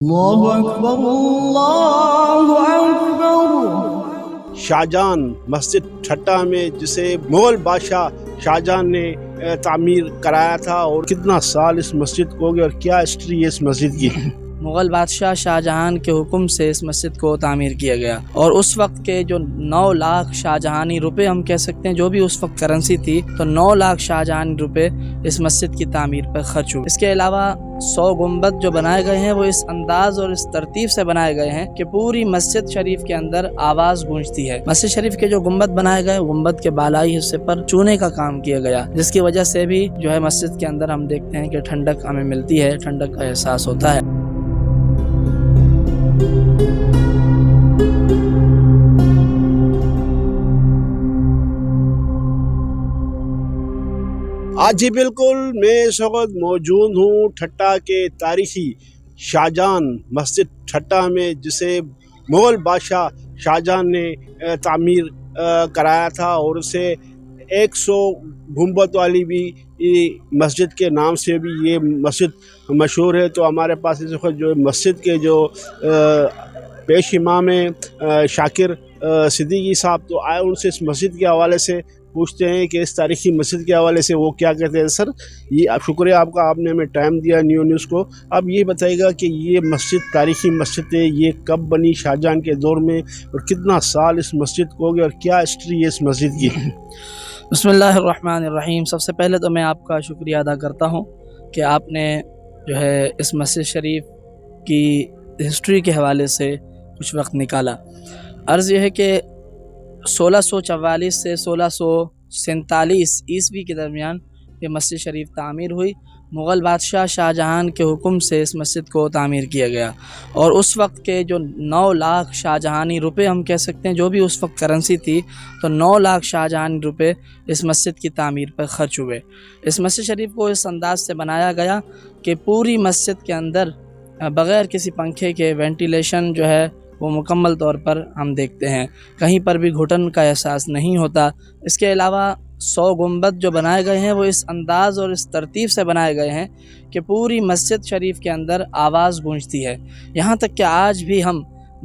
اللہ اکبر اللہ اکبر۔ شاہجہان مسجد ٹھٹا میں جسے مغل بادشاہ شاہجہان نے تعمیر کرایا تھا، اور کتنا سال اس مسجد کو ہو گیا اور کیا ہسٹری ہے اس مسجد کی۔ مغل بادشاہ شاہجہان کے حکم سے اس مسجد کو تعمیر کیا گیا، اور اس وقت کے جو 9 لاکھ شاہجہانی روپے ہم کہہ سکتے ہیں، جو بھی اس وقت کرنسی تھی، تو 9 لاکھ شاہجہانی روپے اس مسجد کی تعمیر پر خرچ ہوئے۔ اس کے علاوہ 100 گنبد جو بنائے گئے ہیں وہ اس انداز اور اس ترتیب سے بنائے گئے ہیں کہ پوری مسجد شریف کے اندر آواز گونجتی ہے۔ مسجد شریف کے جو گنبد بنائے گئے، گنبد کے بالائی حصے پر چونے کا کام کیا گیا، جس کی وجہ سے بھی جو ہے مسجد کے اندر ہم دیکھتے ہیں کہ ٹھنڈک ہمیں ملتی ہے، ٹھنڈک کا احساس ہوتا ہے۔ آج ہی بالکل میں اس وقت موجود ہوں ٹھٹا کے تاریخی شاہجہان مسجد ٹھٹا میں، جسے مغل بادشاہ شاہجہان نے تعمیر کرایا تھا، اور اسے 100 گنبد والی بھی مسجد کے نام سے بھی یہ مسجد مشہور ہے۔ تو ہمارے پاس اس وقت جو مسجد کے جو پیش امام ہیں شاکر صدیقی صاحب، تو آئے ان سے اس مسجد کے حوالے سے پوچھتے ہیں کہ اس تاریخی مسجد کے حوالے سے وہ کیا کہتے ہیں۔ سر، یہ شکریہ آپ کا، آپ نے ہمیں ٹائم دیا نیوز کو۔ اب یہ بتائیے گا کہ یہ مسجد تاریخی مسجد ہے، یہ کب بنی شاہجہان کے دور میں، اور کتنا سال اس مسجد کو ہو گیا اور کیا ہسٹری ہے اس مسجد کی۔ بسم اللہ الرحمن الرحیم۔ سب سے پہلے تو میں آپ کا شکریہ ادا کرتا ہوں کہ آپ نے جو ہے اس مسجد شریف کی ہسٹری کے حوالے سے کچھ وقت نکالا۔ عرض یہ ہے کہ 1644 سے 1647 عیسوی کے درمیان یہ مسجد شریف تعمیر ہوئی۔ مغل بادشاہ شاہجہان کے حکم سے اس مسجد کو تعمیر کیا گیا، اور اس وقت کے جو 9 لاکھ شاہجہانی روپے ہم کہہ سکتے ہیں، جو بھی اس وقت کرنسی تھی، تو 9 لاکھ شاہجہانی روپے اس مسجد کی تعمیر پر خرچ ہوئے۔ اس مسجد شریف کو اس انداز سے بنایا گیا کہ پوری مسجد کے اندر بغیر کسی پنکھے کے وینٹیلیشن جو ہے وہ مکمل طور پر ہم دیکھتے ہیں، کہیں پر بھی گھٹن کا احساس نہیں ہوتا۔ اس کے علاوہ 100 گنبد جو بنائے گئے ہیں وہ اس انداز اور اس ترتیب سے بنائے گئے ہیں کہ پوری مسجد شریف کے اندر آواز گونجتی ہے۔ یہاں تک کہ آج بھی ہم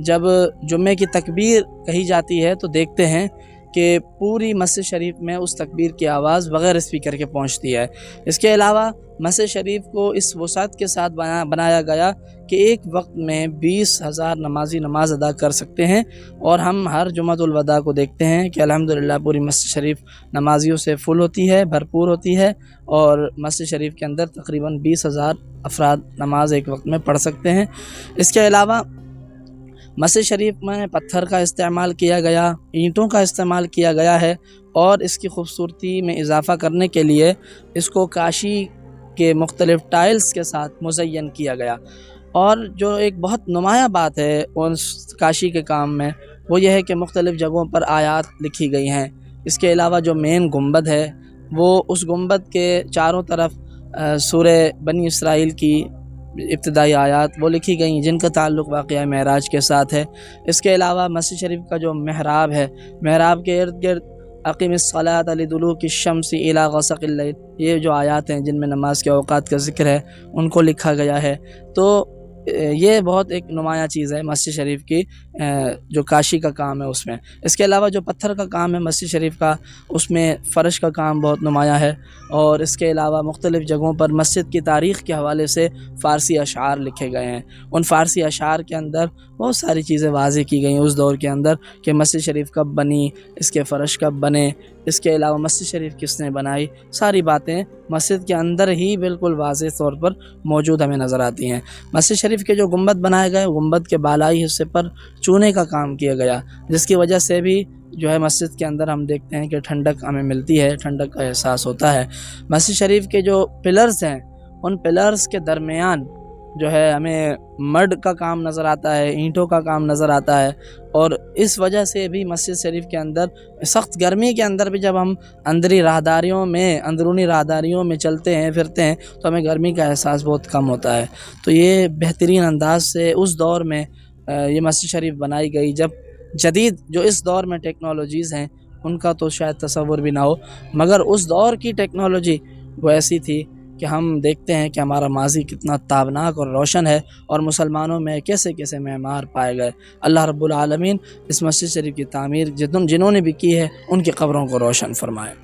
جب جمعے کی تکبیر کہی جاتی ہے تو دیکھتے ہیں کہ پوری مسجد شریف میں اس تکبیر کی آواز بغیر اسپیکر کے پہنچتی ہے۔ اس کے علاوہ مسجد شریف کو اس وسعت کے ساتھ بنایا گیا کہ ایک وقت میں 20,000 نمازی نماز ادا کر سکتے ہیں، اور ہم ہر جمعۃ الوداع کو دیکھتے ہیں کہ الحمدللہ پوری مسجد شریف نمازیوں سے فل ہوتی ہے، بھرپور ہوتی ہے، اور مسجد شریف کے اندر تقریباً 20,000 افراد نماز ایک وقت میں پڑھ سکتے ہیں۔ اس کے علاوہ مسجد شریف میں پتھر کا استعمال کیا گیا، اینٹوں کا استعمال کیا گیا ہے، اور اس کی خوبصورتی میں اضافہ کرنے کے لیے اس کو کاشی کے مختلف ٹائلز کے ساتھ مزین کیا گیا۔ اور جو ایک بہت نمایاں بات ہے اس کاشی کے کام میں، وہ یہ ہے کہ مختلف جگہوں پر آیات لکھی گئی ہیں۔ اس کے علاوہ جو مین گنبد ہے، وہ اس گنبد کے چاروں طرف سورہ بنی اسرائیل کی ابتدائی آیات وہ لکھی گئی ہیں، جن کا تعلق واقعہ معراج کے ساتھ ہے۔ اس کے علاوہ مسجد شریف کا جو محراب ہے، محراب کے ارد گرد اقیم الصلاۃ لدلوک الشمس الی غسق اللیل، یہ جو آیات ہیں جن میں نماز کے اوقات کا ذکر ہے، ان کو لکھا گیا ہے۔ تو یہ بہت ایک نمایاں چیز ہے مسجد شریف کی، جو کاشی کا کام ہے اس میں۔ اس کے علاوہ جو پتھر کا کام ہے مسجد شریف کا، اس میں فرش کا کام بہت نمایاں ہے، اور اس کے علاوہ مختلف جگہوں پر مسجد کی تاریخ کے حوالے سے فارسی اشعار لکھے گئے ہیں۔ ان فارسی اشعار کے اندر بہت ساری چیزیں واضح کی گئی ہیں اس دور کے اندر، کہ مسجد شریف کب بنی، اس کے فرش کب بنے، اس کے علاوہ مسجد شریف کس نے بنائی، ساری باتیں مسجد کے اندر ہی بالکل واضح طور پر موجود ہمیں نظر آتی ہیں۔ مسجد شریف کے جو گنبد بنائے گئے، گنبد کے بالائی حصے پر چونے کا کام کیا گیا، جس کی وجہ سے بھی جو ہے مسجد کے اندر ہم دیکھتے ہیں کہ ٹھنڈک ہمیں ملتی ہے، ٹھنڈک کا احساس ہوتا ہے۔ مسجد شریف کے جو پلرز ہیں، ان پلرز کے درمیان جو ہے ہمیں مڈ کا کام نظر آتا ہے، اینٹوں کا کام نظر آتا ہے، اور اس وجہ سے بھی مسجد شریف کے اندر سخت گرمی کے اندر بھی جب ہم اندرونی راہداریوں میں چلتے ہیں پھرتے ہیں تو ہمیں گرمی کا احساس بہت کم ہوتا ہے۔ تو یہ بہترین انداز سے اس دور میں یہ مسجد شریف بنائی گئی، جب جدید جو اس دور میں ٹیکنالوجیز ہیں ان کا تو شاید تصور بھی نہ ہو، مگر اس دور کی ٹیکنالوجی وہ ایسی تھی کہ ہم دیکھتے ہیں کہ ہمارا ماضی کتنا تابناک اور روشن ہے، اور مسلمانوں میں کیسے کیسے معمار پائے گئے۔ اللہ رب العالمین اس مسجد شریف کی تعمیر جنہوں نے بھی کی ہے ان کی قبروں کو روشن فرمائے۔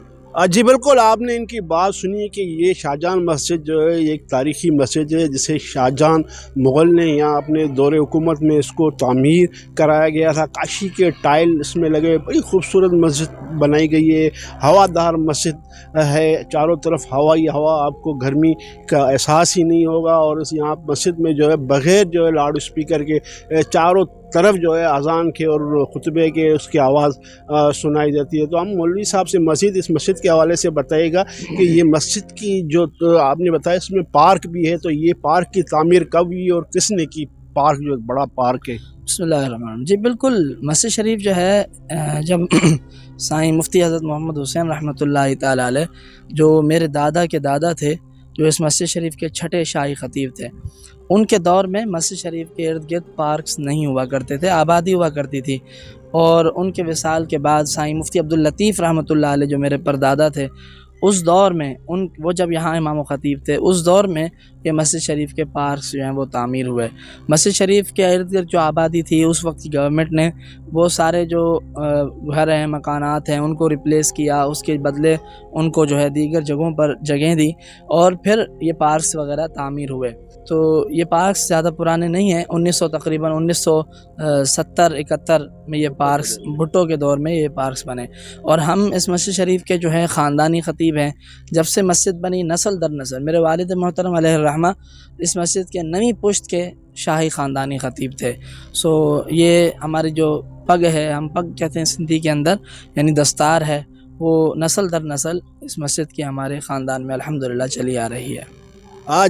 جی بالکل، آپ نے ان کی بات سنی کہ یہ شاہجہان مسجد جو ہے یہ ایک تاریخی مسجد ہے جسے شاہجہان مغل نے یہاں اپنے دور حکومت میں اس کو تعمیر کرایا گیا تھا۔ کاشی کے ٹائل اس میں لگے، بڑی خوبصورت مسجد بنائی گئی ہے، ہوادار مسجد ہے، چاروں طرف ہوائی ہوا، آپ کو گرمی کا احساس ہی نہیں ہوگا۔ اور اس یہاں مسجد میں جو ہے بغیر جو ہے لاؤڈ اسپیکر کے چاروں طرف جو ہے اذان کے اور خطبے کے اس کی آواز سنائی دیتی ہے۔ تو ہم مولوی صاحب سے مزید اس مسجد کے حوالے سے بتائیے گا کہ یہ مسجد کی جو آپ نے بتایا اس میں پارک بھی ہے، تو یہ پارک کی تعمیر کب ہوئی اور کس نے کی؟ پارک جو بڑا پارک ہے۔ بسم اللہ الرحمن الرحیم۔ جی بالکل، مسجد شریف جو ہے جب سائیں مفتی حضرت محمد حسین رحمۃ اللہ تعالی علیہ جو میرے دادا کے دادا تھے، جو اس مسجد شریف کے چھٹے شاہی خطیب تھے، ان کے دور میں مسجد شریف کے ارد گرد پارکس نہیں ہوا کرتے تھے، آبادی ہوا کرتی تھی۔ اور ان کے وصال کے بعد سائیں مفتی عبداللطیف رحمۃ اللہ علیہ جو میرے پردادا تھے، اس دور میں وہ جب یہاں امام و خطیب تھے، اس دور میں یہ مسجد شریف کے پارکس جو ہیں وہ تعمیر ہوئے۔ مسجد شریف کے ارد گرد جو آبادی تھی اس وقت کی گورنمنٹ نے وہ سارے جو گھر ہیں، مکانات ہیں، ان کو ریپلیس کیا، اس کے بدلے ان کو جو ہے دیگر جگہوں پر جگہیں دی، اور پھر یہ پارکس وغیرہ تعمیر ہوئے۔ تو یہ پارکس زیادہ پرانے نہیں ہیں، تقریباً 1970-71 میں یہ پارکس، بھٹو کے دور میں یہ پارکس بنے۔ اور ہم اس مسجد شریف کے جو ہیں خاندانی خطیب ہیں، جب سے مسجد بنی نسل در نسل، میرے والد محترم علیہ الرحمہ اس مسجد کے 9ویں پشت کے شاہی خاندانی خطیب تھے۔ یہ ہماری جو پگ ہے، ہم پگ کہتے ہیں سندھی کے اندر، یعنی دستار ہے، وہ نسل در نسل اس مسجد کی ہمارے خاندان میں الحمدللہ چلی آ رہی ہے۔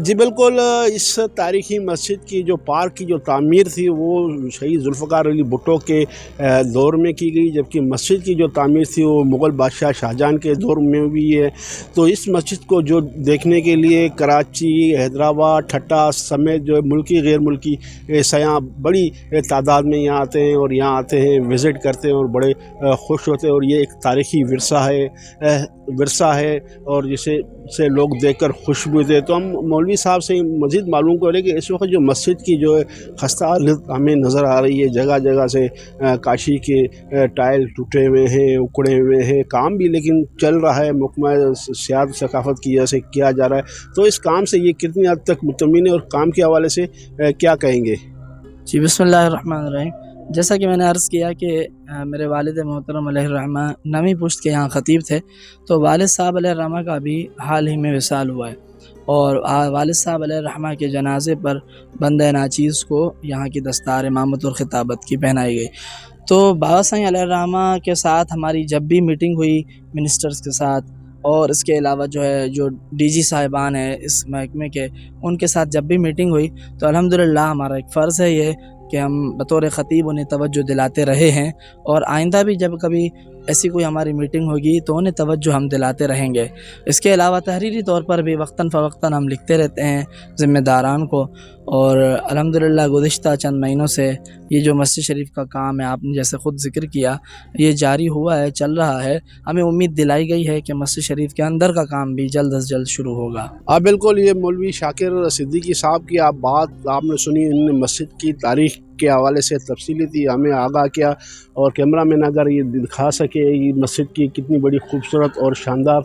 جی بالکل، اس تاریخی مسجد کی جو پارک کی جو تعمیر تھی وہ شہید ذوالفقار علی بھٹو کے دور میں کی گئی، جبکہ مسجد کی جو تعمیر تھی وہ مغل بادشاہ شاہجہان کے دور میں بھی ہے۔ تو اس مسجد کو جو دیکھنے کے لیے کراچی، حیدرآباد، ٹھٹا سمیت جو ملکی غیر ملکی سیاح بڑی تعداد میں یہاں آتے ہیں، اور یہاں آتے ہیں، وزٹ کرتے ہیں اور بڑے خوش ہوتے ہیں۔ اور یہ ایک تاریخی ورثہ ہے اور جسے سے لوگ دیکھ کر خوش بھی ہوتے ہیں۔ تو ہم مولوی صاحب سے مزید معلوم کریں کہ اس وقت جو مسجد کی جو خستہ حالت ہمیں نظر آ رہی ہے، جگہ جگہ سے کاشی کے ٹائل ٹوٹے ہوئے ہیں، اکڑے ہوئے ہیں، کام بھی لیکن چل رہا ہے، محکمہ سیاحت ثقافت کی وجہ سے کیا جا رہا ہے۔ تو اس کام سے یہ کتنی حد تک مطمئن ہے اور کام کے حوالے سے کیا کہیں گے؟ جی بسم اللہ الرحمن الرحیم۔ جیسا کہ میں نے عرض کیا کہ میرے والد محترم علیہ الرحمہ 9ویں پشت کے یہاں خطیب تھے، تو والد صاحب علیہ الرحمہ کا بھی حال ہی میں وصال ہوا ہے، اور والد صاحب علیہ الرحمہ کے جنازے پر بندہ ناچیز کو یہاں کی دستار امامت اور خطابت کی پہنائی گئی۔ تو بابا سائیں علیہ الرحمہ کے ساتھ ہماری جب بھی میٹنگ ہوئی منسٹرز کے ساتھ، اور اس کے علاوہ جو ہے جو ڈی جی صاحبان ہیں اس محکمے کے، ان کے ساتھ جب بھی میٹنگ ہوئی تو الحمدللہ ہمارا ایک فرض ہے یہ کہ ہم بطور خطیب انہیں توجہ دلاتے رہے ہیں، اور آئندہ بھی جب کبھی ایسی کوئی ہماری میٹنگ ہوگی تو انہیں توجہ ہم دلاتے رہیں گے۔ اس کے علاوہ تحریری طور پر بھی وقتاً فوقتاً ہم لکھتے رہتے ہیں ذمہ داران کو، اور الحمدللہ گزشتہ چند مہینوں سے یہ جو مسجد شریف کا کام ہے، آپ نے جیسے خود ذکر کیا، یہ جاری ہوا ہے، چل رہا ہے۔ ہمیں امید دلائی گئی ہے کہ مسجد شریف کے اندر کا کام بھی جلد از جلد شروع ہوگا۔ بالکل، یہ مولوی شاکر صدیقی صاحب کی بات آپ نے سنی، ان نے مسجد کی تاریخ کے حوالے سے تفصیلی تھی، ہمیں آگاہ کیا، اور کیمرہ مین اگر یہ دکھا سکے یہ مسجد کی کتنی بڑی خوبصورت اور شاندار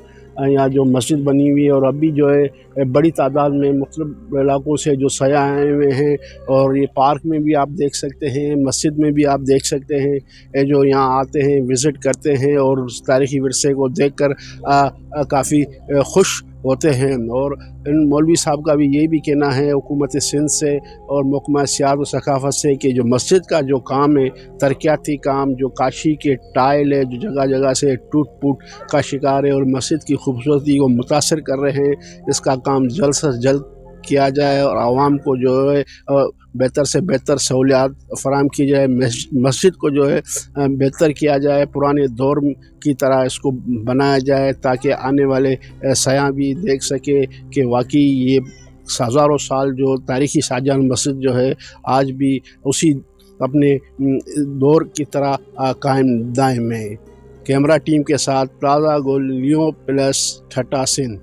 یہاں جو مسجد بنی ہوئی ہے، اور ابھی جو ہے بڑی تعداد میں مختلف علاقوں سے جو سیاح آئے ہوئے ہیں، اور یہ پارک میں بھی آپ دیکھ سکتے ہیں، مسجد میں بھی آپ دیکھ سکتے ہیں، جو یہاں آتے ہیں، وزٹ کرتے ہیں اور اس تاریخی ورثے کو دیکھ کر کافی خوش ہوتے ہیں۔ اور ان مولوی صاحب کا بھی یہی بھی کہنا ہے حکومت سندھ سے اور محکمہ سیاحت و ثقافت سے کہ جو مسجد کا جو کام ہے، ترقیاتی کام، جو کاشی کے ٹائل ہے جو جگہ جگہ سے ٹوٹ پوٹ کا شکار ہے اور مسجد کی خوبصورتی کو متاثر کر رہے ہیں، اس کا کام جلد سے جلد کیا جائے اور عوام کو جو ہے بہتر سے بہتر سہولیات فراہم کی جائے، مسجد کو جو ہے بہتر کیا جائے، پرانے دور کی طرح اس کو بنایا جائے تاکہ آنے والے سیاح بھی دیکھ سکے کہ واقعی یہ ہزاروں سال جو تاریخی شاہجہان مسجد جو ہے آج بھی اسی اپنے دور کی طرح قائم دائم ہے۔ کیمرہ ٹیم کے ساتھ پلازا گول لیو پلس ٹھٹا سندھ۔